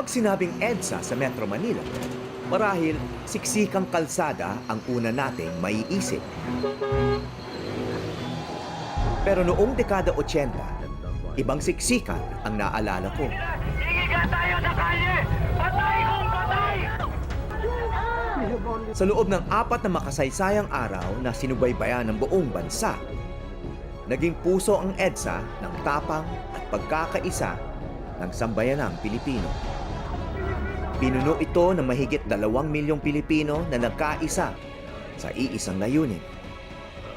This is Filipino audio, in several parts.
Kapag sinabing EDSA sa Metro Manila, marahil siksikang kalsada ang una nating maiisip. Pero noong dekada 80, ibang siksikan ang naalala ko. Higiga tayo sa kalye! Patay kung patay! Sa loob ng 4 na makasaysayang araw na sinubaybayan ng buong bansa, naging puso ang EDSA ng tapang at pagkakaisa ng sambayanang Pilipino. Pinuno ito ng mahigit 2 milyong Pilipino na nagkaisa sa iisang layunin: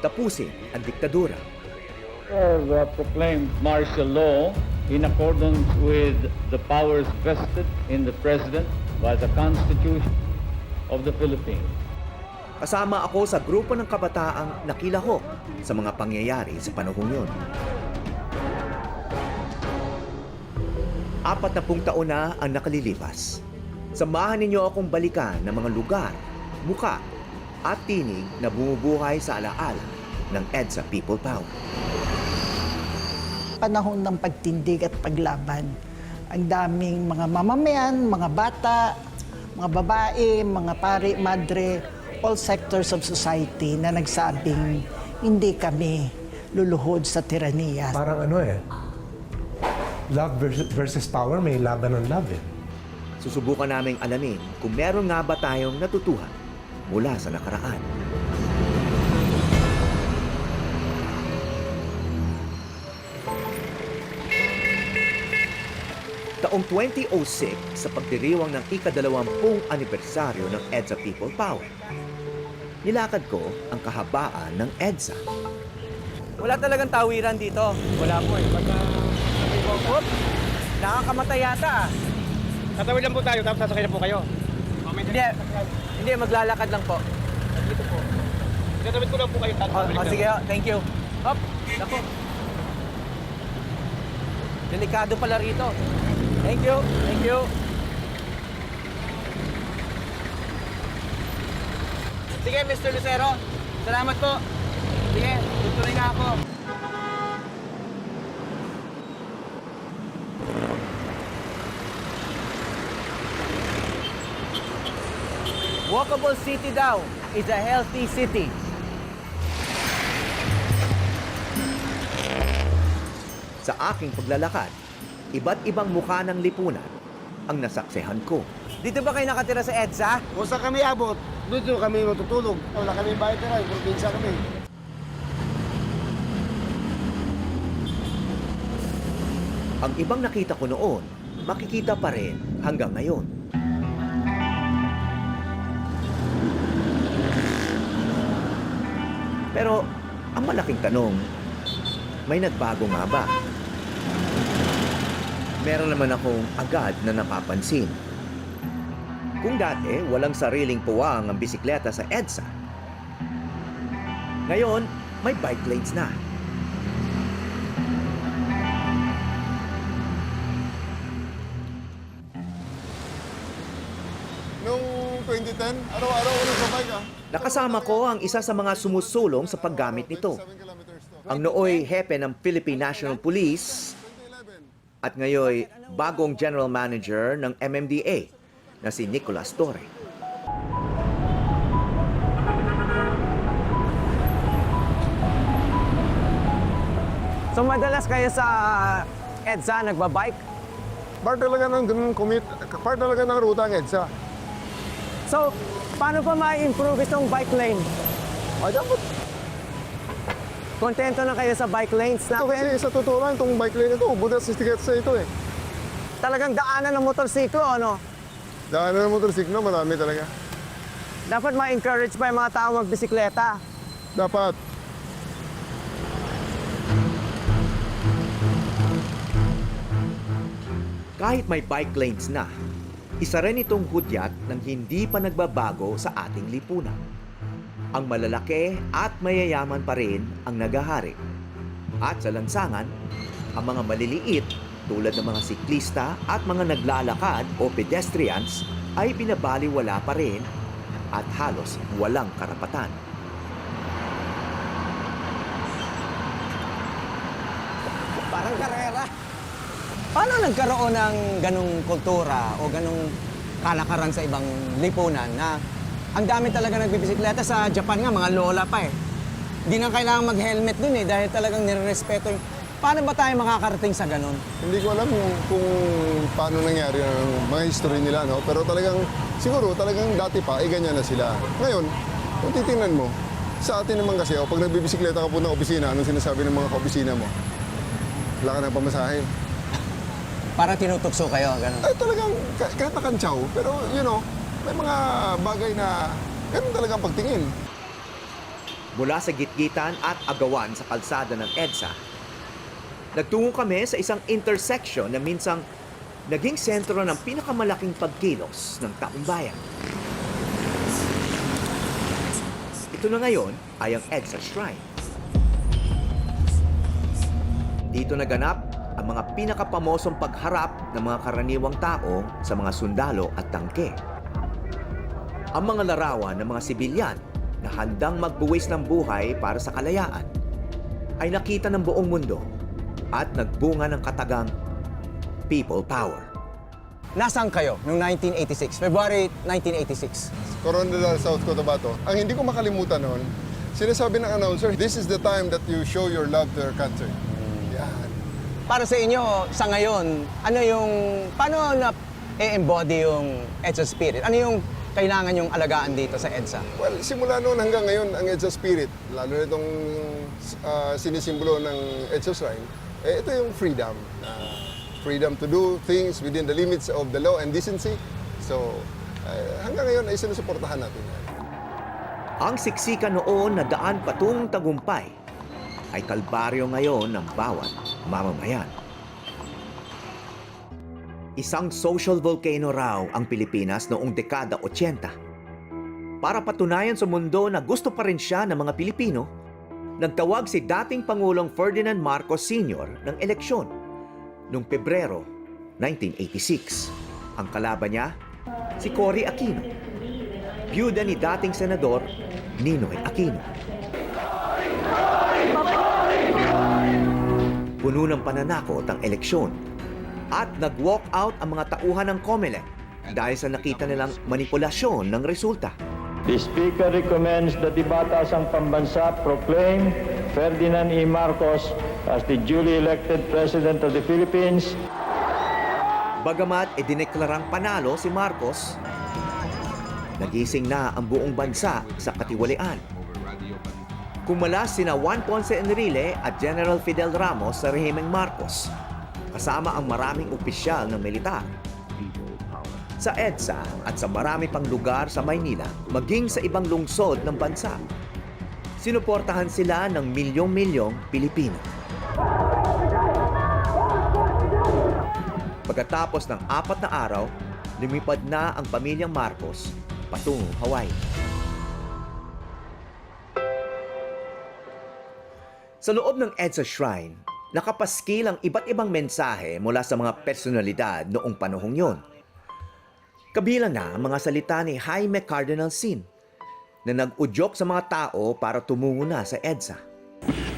tapusin ang diktadura. Proclaimed martial law in accordance with the powers vested in the President by the Constitution of the Philippines. Kasama ako sa grupo ng kabataang nakilahok sa mga pangyayari sa panahong yun. 40 taon na ang nakalilipas. Samahan ninyo akong balikan ng mga lugar, muka at tinig na bumubuhay sa alaala ng EDSA People Power. Panahon ng pagtindig at paglaban. Ang daming mga mamamayan, mga bata, mga babae, mga pari, madre, all sectors of society na nagsabing hindi kami luluhod sa tiraniya. Parang love versus power, may laban ng love eh. Susubukan naming alamin kung meron nga ba tayong natutuhan mula sa nakaraan. Taong 2006 sa pagdiriwang ng ika-20 anibersaryo ng EDSA People Power, nilakad ko ang kahabaan ng EDSA. Wala talagang tawiran dito. Wala po eh. Nakakamatay yata. Tatawid lang po tayo, tapos sasakay na po kayo. Hindi, maglalakad lang po. Dito po. Tatawid ko lang po kayo, tapos balik na. Sige, thank you. Hop, naku. Delikado pala rito. Thank you, thank you. Sige, Mr. Lucero. Salamat po. Sige, tutuloy na ako. Walkable city daw is a healthy city. Sa aking paglalakad, iba't ibang mukha ng lipunan ang nasaksihan ko. Dito ba kayo nakatira sa EDSA? Kung saan kami abot, doon kami matutulog. Wala kami bahay tira, probinsya kami. Ang ibang nakita ko noon, makikita pa rin hanggang ngayon. Pero ang malaking tanong, may nagbago nga ba? Meron naman akong agad na napapansin. Kung dati walang sariling puwang ang bisikleta sa EDSA, ngayon may bike lanes na. Noong 2010, araw-araw ulit sa bike Nakasama ko ang isa sa mga sumusulong sa paggamit nito. Ang nooy hepe ng Philippine National Police at ngayoy bagong General Manager ng MMDA na si Nicolas Torre. So madalas kayo sa EDSA nagbabike? Part talaga ng commute, part talaga ng ruta ng EDSA. So, paano pa ma-improve itong bike lane? Dapat. Kontento na kayo sa bike lanes na Kasi sa totoo lang, itong bike lane na ito, budas sa ticket sa ito eh. talagang daanan ng motorsiklo, ano? Daanan ng motorsiklo, marami talaga. Dapat ma-encourage pa yung mga tao magbisikleta. Dapat. Kahit may bike lanes na, isa rin itong hudyat ng hindi pa nagbabago sa ating lipunan. Ang malalaki at mayayaman pa rin ang nagahari. At sa lansangan, ang mga maliliit tulad ng mga siklista at mga naglalakad o pedestrians ay binabaliwala pa rin at halos walang karapatan. Parang karera. Paano nagkaroon ng ganong kultura o ganong kalakaran sa ibang lipunan na ang dami talaga nagbibisikleta? Sa Japan nga, mga lola pa eh. Hindi na kailangan mag-helmet dun eh dahil talagang nirerespeto yung... Paano ba tayo makakarating sa ganon? Hindi ko alam kung paano nangyari ang mga history nila, no? Pero talagang, siguro, talagang dati pa, ganyan na sila. Ngayon, kung titingnan mo, sa atin naman kasi, pag nagbibisikleta ka po ng opisina, anong sinasabi ng mga kaopisina mo? Wala ka ng pamasahe. Para tinutukso kayo, ganon. Ay, talagang, kahit nakantsaw, pero, may mga bagay na, ganun talagang pagtingin. Mula sa gitgitan at agawan sa kalsada ng EDSA, nagtungo kami sa isang intersection na minsang naging sentro ng pinakamalaking pagkilos ng taong bayan. Ito na ngayon ay ang EDSA Shrine. Dito naganap ang mga pinakapamosong pagharap ng mga karaniwang tao sa mga sundalo at tangke. Ang mga larawan ng mga sibilyan na handang magbuwis ng buhay para sa kalayaan ay nakita ng buong mundo at nagbunga ng katagang people power. Nasaan kayo noong 1986? February 1986. Coronadal, South Cotabato. Ang hindi ko makalimutan noon, sinasabi ng announcer, this is the time that you show your love to your country. Yan. Para sa inyo, sa ngayon, paano na e-embody yung EDSA spirit? Ano yung kailangan yung alagaan dito sa EDSA? Well, simula noon hanggang ngayon, ang EDSA spirit, lalo na itong sinisimbolo ng EDSA Shrine, ito yung freedom. Freedom to do things within the limits of the law and decency. So, hanggang ngayon ay sinusuportahan natin. Ang siksikan noon na daan patungong tagumpay ay kalbaryo ngayon ng bawat mamamayan. Isang social volcano raw ang Pilipinas noong dekada 80. Para patunayan sa mundo na gusto pa rin siya ng mga Pilipino, nagtawag si dating Pangulong Ferdinand Marcos Sr. ng eleksyon noong Pebrero 1986. Ang kalaban niya, si Cory Aquino, byuda ni dating Senador Ninoy Aquino. Puno ng pananakot ang eleksyon at nag-walk out ang mga tauhan ng COMELEC dahil sa nakita nilang manipulasyon ng resulta. The Speaker recommends that the Batasang Pambansa proclaim Ferdinand E. Marcos as the duly elected President of the Philippines. Bagamat idineklarang panalo si Marcos, nagising na ang buong bansa sa katiwalian. Kumalas sina Juan Ponce Enrile at General Fidel Ramos sa rehimeng Marcos, kasama ang maraming opisyal ng militar. Sa EDSA at sa marami pang lugar sa Maynila, maging sa ibang lungsod ng bansa, sinuportahan sila ng milyong-milyong Pilipino. Pagkatapos ng 4 na araw, lumipad na ang pamilyang Marcos patungong Hawaii. Sa loob ng EDSA Shrine, nakapaskil ang iba't ibang mensahe mula sa mga personalidad noong panahong yon. Kabilang na ang mga salita ni Jaime Cardinal Sin na nag-udyok sa mga tao para tumungo na sa EDSA.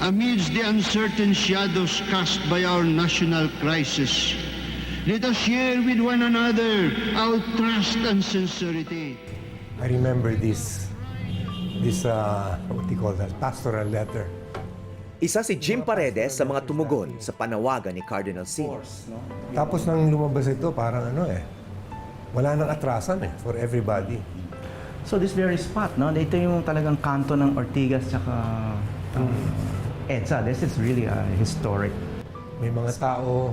Amidst the uncertain shadows cast by our national crisis, let us share with one another our trust and sincerity. I remember this what do you call that, pastoral letter. Isa si Jim Paredes sa mga tumugon sa panawagan ni Cardinal Sin. Tapos nang lumabas ito, parang wala nang atrasan for everybody. So this very spot, no? Ito yung talagang kanto ng Ortigas tsaka EDSA. This is really historic. May mga tao,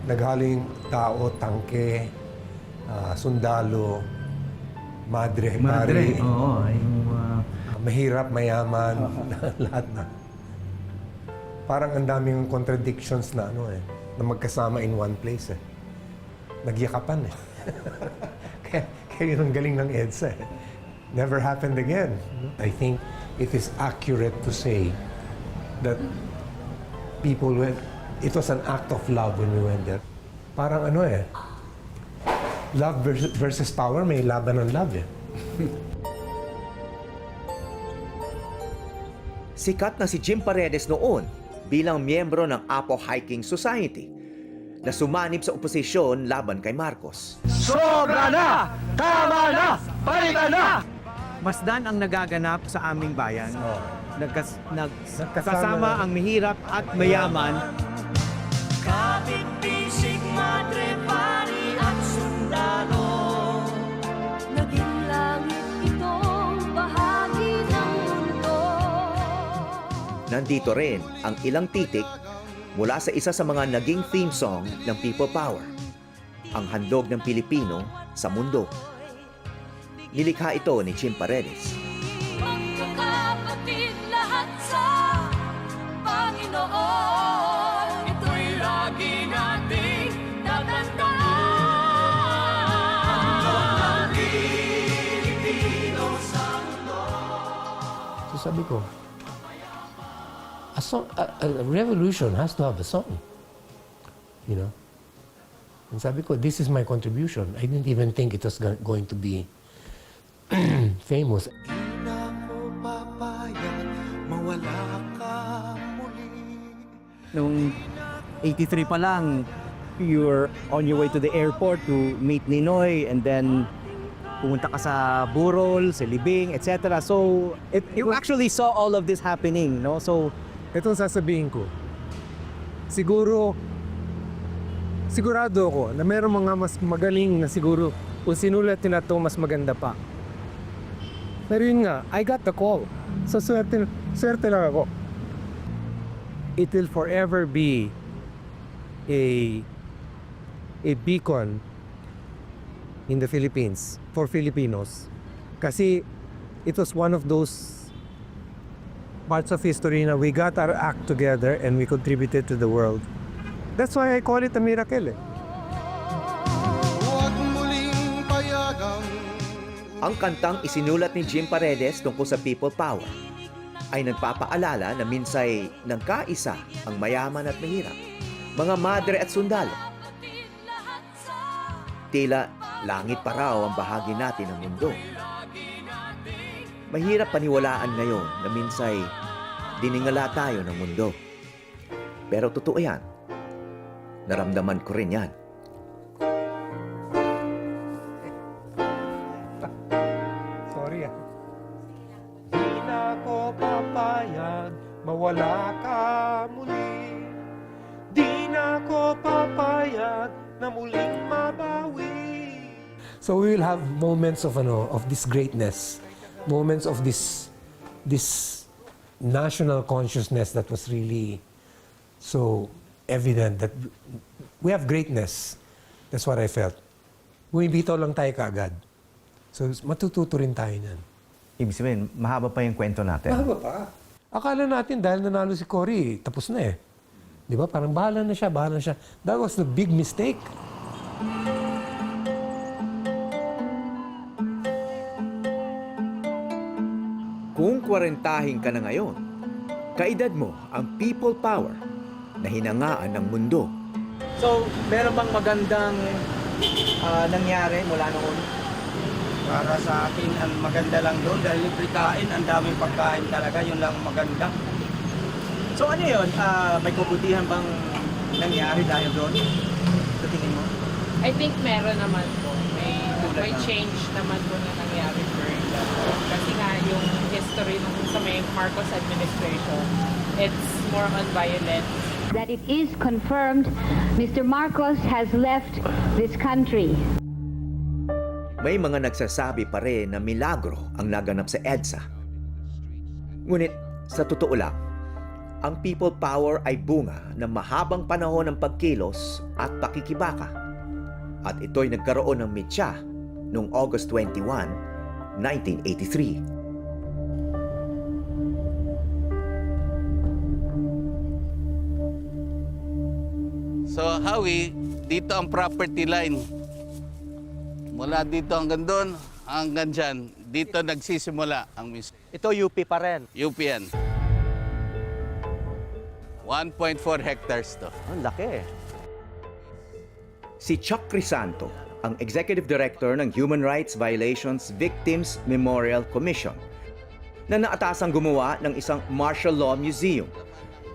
naghaling tao, tangke, sundalo, madre, pari, Oo, mahirap, mayaman, lahat na. Parang ang daming contradictions na na magkasama in one place Nagyakapan Kaya yun ang galing ng EDSA Never happened again. I think it is accurate to say that people went, it was an act of love when we went there. Parang love versus power, may laban ng love Sikat na si Jim Paredes noon bilang miyembro ng Apo Hiking Society na sumanib sa oposisyon laban kay Marcos. Sobra na! Tama na! Palitan na! Masdan ang nagaganap sa aming bayan. Nagkasama ang mahirap at mayaman. Kapit, bisig, madre, pari at sundalo. Naging langit itong bahagi ng mundo. Nandito rin ang ilang titik mula sa isa sa mga naging theme song ng People Power, ang handog ng Pilipino sa mundo. Nilikha ito ni Jim Paredes. Magkakapatid lahat sa Panginoon. Ito'y lagi nating tatandaan. Pilipino sa mundo. So sabi ko, a revolution has to have a song. You know? And sabi ko, this is my contribution. I didn't even think it was going to be famous. Noong 83 pa lang, you're on your way to the airport to meet Ninoy and then pumunta ka sa Burol, sa Libing, etc. So, you actually saw all of this happening, no? So, Ito ang sasabihin ko. Sigurado ako na mayroong mga mas magaling na siguro kung sinulat nila ito, mas maganda pa. Pero yun nga, I got the call. So swerte lang ako. It will forever be a beacon in the Philippines for Filipinos. Kasi it was one of those parts of history na we got our act together and we contributed to the world. That's why I call it a miracle. Ang kantang isinulat ni Jim Paredes tungkol sa People Power ay nagpapaalala na minsay nagkaisa ang mayaman at mahirap, mga madre at sundalo. Tila langit pa raw ang bahagi natin ng mundo. Mahirap paniwalaan ngayon na minsay diningala tayo ng mundo. Pero totoo yan. Naramdaman ko rin yan. Sorry Di na ko papayag, mawala ka muli. Di na ko papayag na muling mabawi. So we will have moments of this greatness, moments of this national consciousness that was really so evident that we have greatness. That's what I felt. Bumibitaw lang tayo kaagad. So matututo rin tayo niyan. Ibig sabihin, mahaba pa yung kwento natin. Mahaba pa. Akala natin dahil nanalo si Cory, tapos na eh. Di ba? Parang bahala na siya. That was the big mistake. Kung 40 ka na ngayon, kaedad mo ang people power na hinangaan ng mundo. so meron bang magandang nangyari mula noon? Para sa akin, ang maganda lang doon dahil libre kain, ang daming pagkain talaga, yun lang maganda. So ano yun? May kabutihan bang nangyari dahil doon? Sa tingin mo? I think meron naman po. May change naman po na nangyari during that. Kasi nga yung history nung sa may Marcos administration, it's more on violence. That it is confirmed Mr. Marcos has left this country. May mga nagsasabi pa rin na milagro ang naganap sa EDSA. Ngunit sa totoo lang, ang people power ay bunga ng mahabang panahon ng pagkilos at pakikibaka. At ito'y nagkaroon ng mitya noong August 21, 1983. So Howie, dito ang property line. Mula dito hanggang doon, hanggang dyan, dito nagsisimula ang mis. Ito UP pa rin? UP yan. 1.4 hectares to. Ang laki. Si Chuck Crisanto, ang Executive Director ng Human Rights Violations Victims Memorial Commission, na naatasang gumawa ng isang martial law museum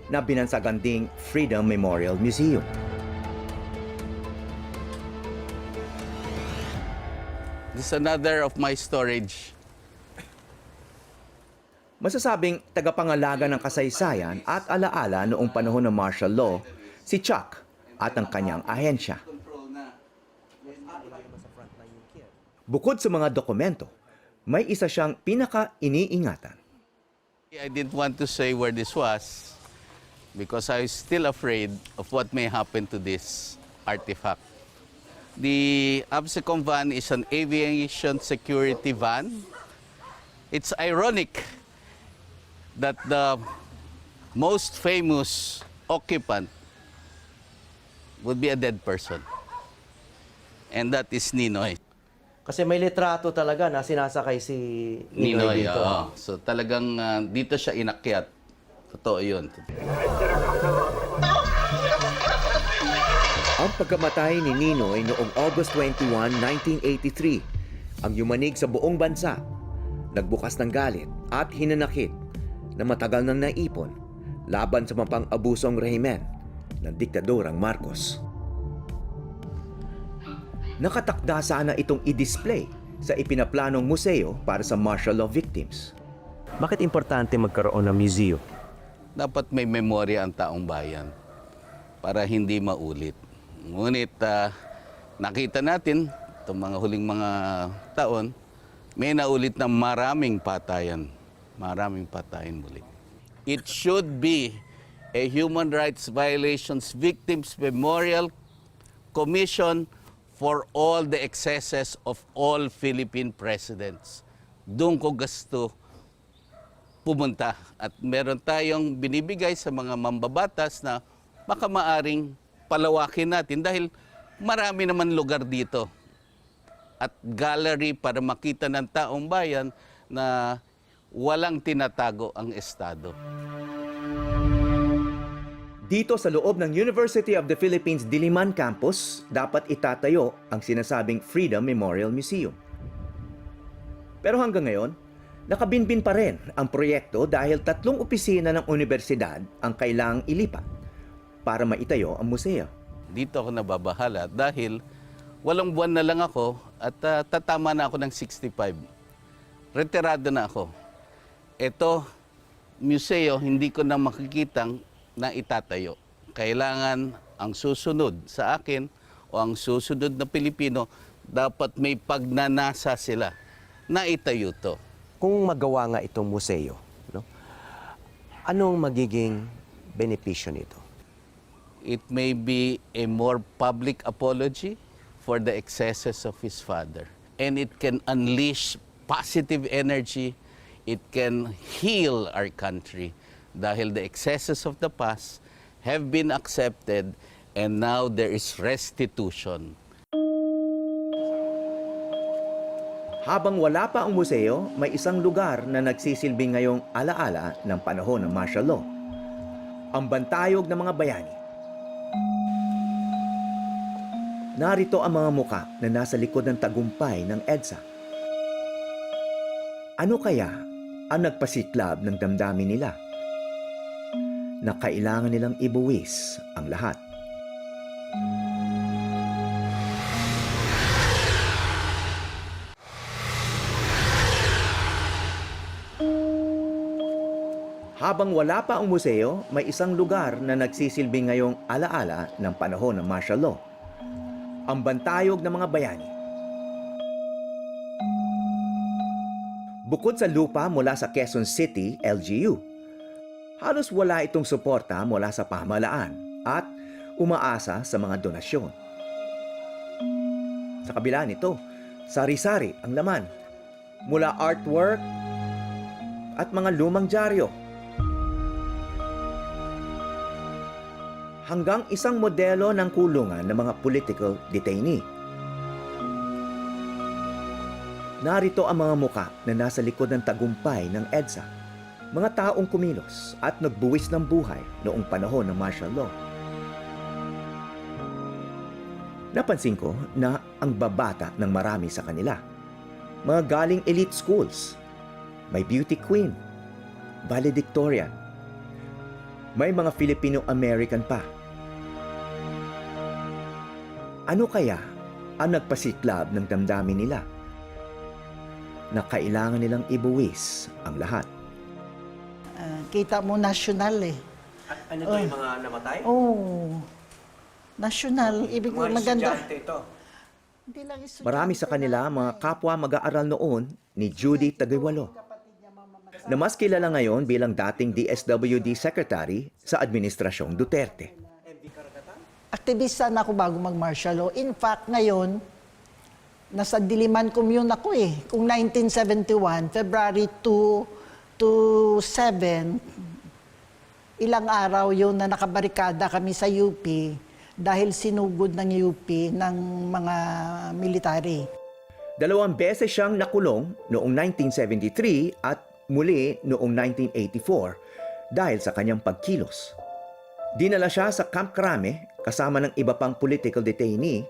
na binansagan ding Freedom Memorial Museum. This is another of my storage. Masasabing tagapangalaga ng kasaysayan at alaala noong panahon ng martial law, si Chuck at ang kanyang ahensya. Bukod sa mga dokumento, may isa siyang pinaka-iniingatan. I didn't want to say where this was because I was still afraid of what may happen to this artifact. The Absecon van is an aviation security van. It's ironic that the most famous occupant would be a dead person. And that is Ninoy. Kasi may litrato talaga na sinasakay si Ninoy dito. Oo. So talagang dito siya inakyat. Totoo yun. Ang pagkamatay ni Ninoy noong August 21, 1983, ang yumanig sa buong bansa, nagbukas ng galit at hinanakit na matagal nang naipon laban sa mapang-abusong rehimen ng diktadorang Marcos. Nakatakda sana itong i-display sa ipinaplanong museo para sa martial law victims. Bakit importante magkaroon ng museo? Dapat may memorya ang taong bayan para hindi maulit. Ngunit nakita natin itong mga huling mga taon, may naulit na maraming patayan. Maraming patayan muli. It should be a Human Rights Violations Victims Memorial Commission for all the excesses of all Philippine presidents. Doon ko gusto pumunta. At meron tayong binibigay sa mga mambabatas na baka maaring palawakin natin dahil marami naman lugar dito. At gallery para makita ng taong bayan na walang tinatago ang Estado. Dito sa loob ng University of the Philippines Diliman Campus, dapat itatayo ang sinasabing Freedom Memorial Museum. Pero hanggang ngayon, nakabinbin pa rin ang proyekto dahil 3 opisina ng universidad ang kailangang ilipat para maitayo ang museo. Dito ako nababahala dahil 8 buwan na lang ako at tatama na ako ng 65. Retirado na ako. Ito, museo, hindi ko na makikitang na itatayo. Kailangan ang susunod sa akin o ang susunod na Pilipino, dapat may pagnanasa sila na itayo to. Kung magawa nga itong museo, no? Anong magiging benepisyo nito? It may be a more public apology for the excesses of his father. And it can unleash positive energy. It can heal our country dahil the excesses of the past have been accepted and now there is restitution. Habang wala pa ang museo, may isang lugar na nagsisilbing ngayong alaala ng panahon ng martial law. Ang bantayog ng mga bayani. Narito ang mga muka na nasa likod ng tagumpay ng EDSA. Ano kaya ang nagpasiklab ng damdamin nila? Na kailangan nilang ibuwis ang lahat. Habang wala pa ang museo, may isang lugar na nagsisilbing ngayong alaala ng panahon ng martial law. Ang bantayog ng mga bayani. Bukod sa lupa mula sa Quezon City, LGU, halos wala itong suporta mula sa pamahalaan at umaasa sa mga donasyon. Sa kabila nito, sari-sari ang laman mula artwork at mga lumang dyaryo hanggang isang modelo ng kulungan ng mga political detainee. Narito ang mga muka na nasa likod ng tagumpay ng EDSA. Mga taong kumilos at nagbuwis ng buhay noong panahon ng martial law. Napansin ko na ang babata ng marami sa kanila. Mga galing elite schools. May beauty queen, valedictorian. May mga Filipino-American pa. Ano kaya ang nagpasiklab ng damdamin nila? na kailangan nilang ibuwis ang lahat. Kita mo national eh. Ano to yung mga namatay? Oh, national. Ibig ko maganda. ito. Hindi lang estudyante. Marami sa kanila mga kapwa mag-aaral noon ni Judy Tagaywalo, na mas kilala ngayon bilang dating DSWD Secretary sa Administrasyong Duterte. Aktivista na ako bago mag-martial law. In fact, ngayon, nasa Diliman Commune ako eh. Kung 1971, February 2 to 7, ilang araw yun na nakabarikada kami sa UP dahil sinugod ng UP ng mga military. 2 beses siyang nakulong noong 1973 at muli noong 1984 dahil sa kanyang pagkilos. Dinala siya sa Camp Crame kasama ng iba pang political detainee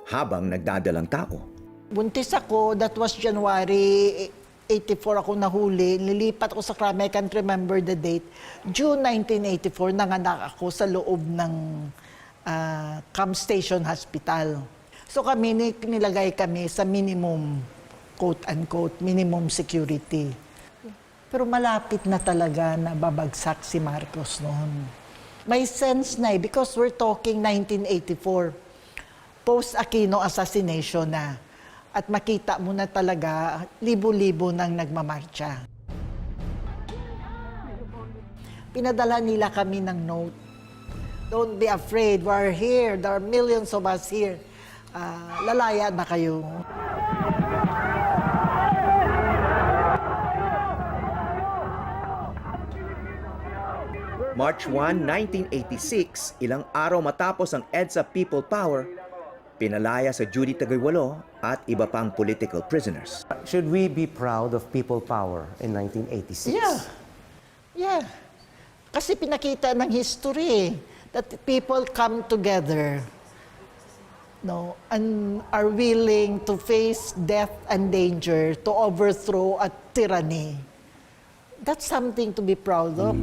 habang nagdadalang tao. Buntis ako, that was January 84 ako nahuli. Nilipat ako sa Crame, I can't remember the date. June 1984, nanganak ako sa loob ng Camp Station Hospital. So kami, nilagay kami sa minimum, quote-unquote, minimum security. Pero malapit na talaga na babagsak si Marcos noon. May sense na because we're talking 1984, post-Aquino assassination na. At makita mo na talaga, libo-libo nang nagmamarcha. Pinadala nila kami ng note. Don't be afraid, we're here. There are millions of us here. Lalaya na kayo. March 1, 1986, ilang araw matapos ang EDSA People Power, pinalaya sa Judy Tagaywalo at iba pang political prisoners. Should we be proud of people power in 1986? Yeah. Kasi pinakita ng history that people come together, no, and are willing to face death and danger to overthrow a tyranny. That's something to be proud of.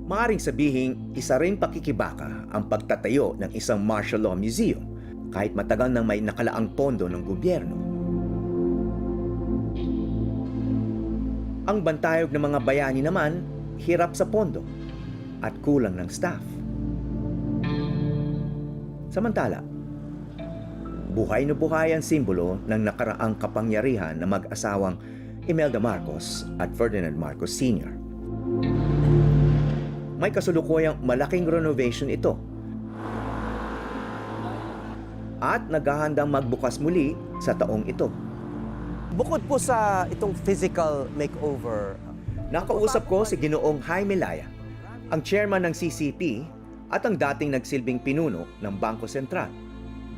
Maaring sabihing isa rin pakikibaka ang pagtatayo ng isang martial law museum kahit matagal nang may nakalaang pondo ng gobyerno. Ang bantayog ng mga bayani naman, hirap sa pondo at kulang ng staff. Samantala, buhay na buhay ang simbolo ng nakaraang kapangyarihan na mag-asawang Imelda Marcos at Ferdinand Marcos Sr. May kasulukuyang malaking renovation ito. At naghahandang magbukas muli sa taong ito. Bukod po sa itong physical makeover, nakausap ko si Ginoong Jaime Laya, ang chairman ng CCP at ang dating nagsilbing pinuno ng Bangko Sentral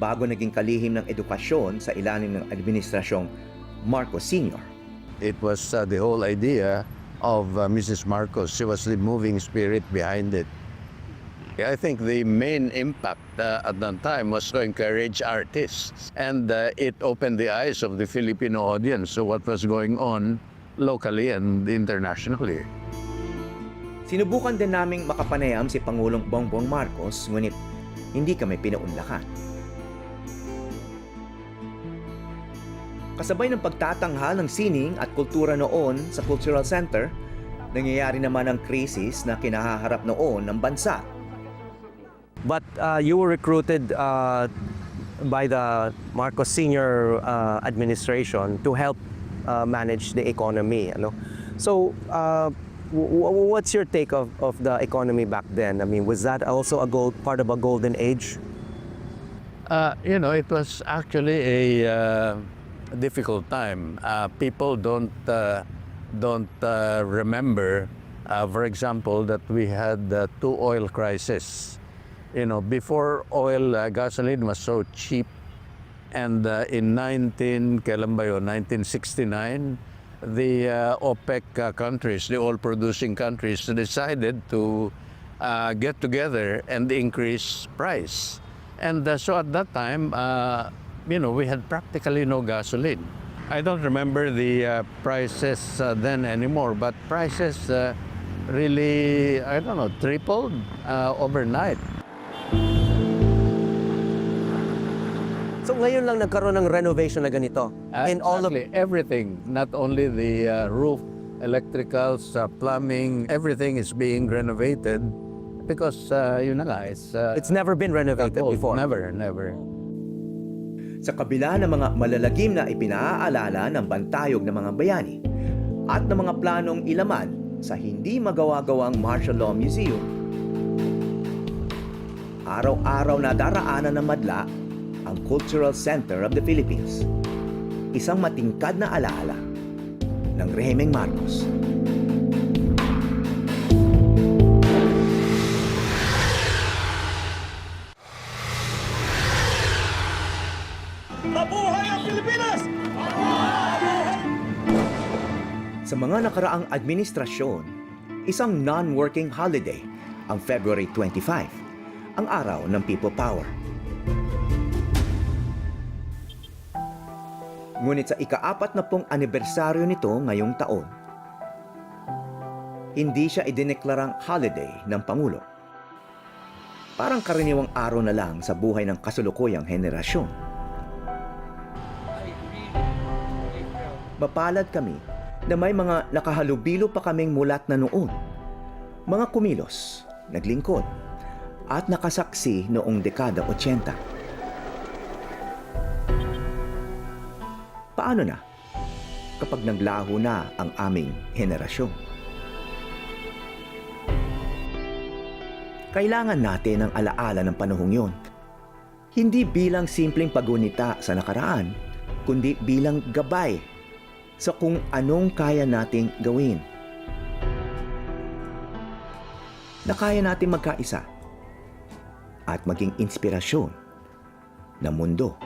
bago naging kalihim ng edukasyon sa ilalim ng administrasyong Marcos Sr. It was the whole idea of Mrs. Marcos. She was the moving spirit behind it. I think the main impact at that time was to encourage artists, and it opened the eyes of the Filipino audience to what was going on locally and internationally. Sinubukan din naming makapanayam si Pangulong Bongbong Marcos, ngunit hindi kami pinaunlakan. Kasabay ng pagtatanghal ng sining at kultura noon sa Cultural Center, nangyayari naman ang krisis na kinahaharap noon ng bansa. but you were recruited by the Marcos Sr. administration to help manage the economy. Ano? So, what's your take of the economy back then? I mean, was that also part of a golden age? You know, it was actually a difficult time. People don't remember, for example, that we had 2 oil crises. You know, before oil, gasoline was so cheap, and in 1969, the OPEC countries, the oil-producing countries, decided to get together and increase price. And so at that time, you know, we had practically no gasoline. I don't remember the prices then anymore, but prices really, I don't know, tripled overnight. So ngayon lang nagkaroon ng renovation na ganito. And all of Exactly. Everything, not only the roof, electricals, plumbing, everything is being renovated because yun na nga, it's never been renovated old. before. Never. Sa kabila ng mga malalagim na ipinaaalala ng bantayog ng mga bayani at ng mga planong ilaman sa hindi magawa-gawang Martial Law Museum, araw-araw na daraanan ng madla ang Cultural Center of the Philippines, isang matingkad na alaala ng Rehimeng Marcos. Mabuhay ang Pilipinas! Sa mga nakaraang administrasyon, isang non-working holiday ang February 25, ang araw ng People Power. Ngunit sa ika-40 anibersaryo nito ngayong taon, hindi siya idineklarang holiday ng Pangulo. Parang karaniwang araw na lang sa buhay ng kasulukuyang henerasyon. Mapalad kami na may mga nakahalubilo pa kaming mulat na noon. Mga kumilos, naglingkod, at nakasaksi noong dekada 80. Paano na kapag naglaho na ang aming henerasyon? Kailangan natin ang alaala ng panahong yon. Hindi bilang simpleng pagunita sa nakaraan, kundi bilang gabay sa kung anong kaya nating gawin. Na kaya nating magkaisa at maging inspirasyon ng mundo.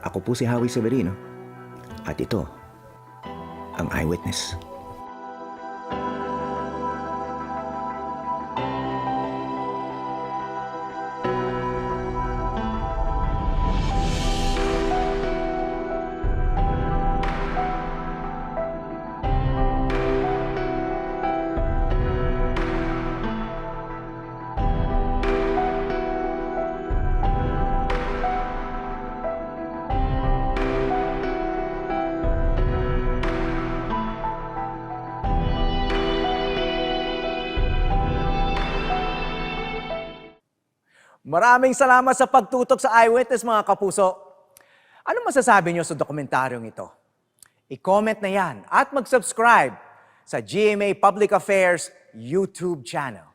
Ako po si Howie Severino at ito ang Eyewitness. Maraming salamat sa pagtutok sa Eyewitness, mga kapuso. Ano masasabi niyo sa dokumentaryong ito? I-comment na yan at mag-subscribe sa GMA Public Affairs YouTube channel.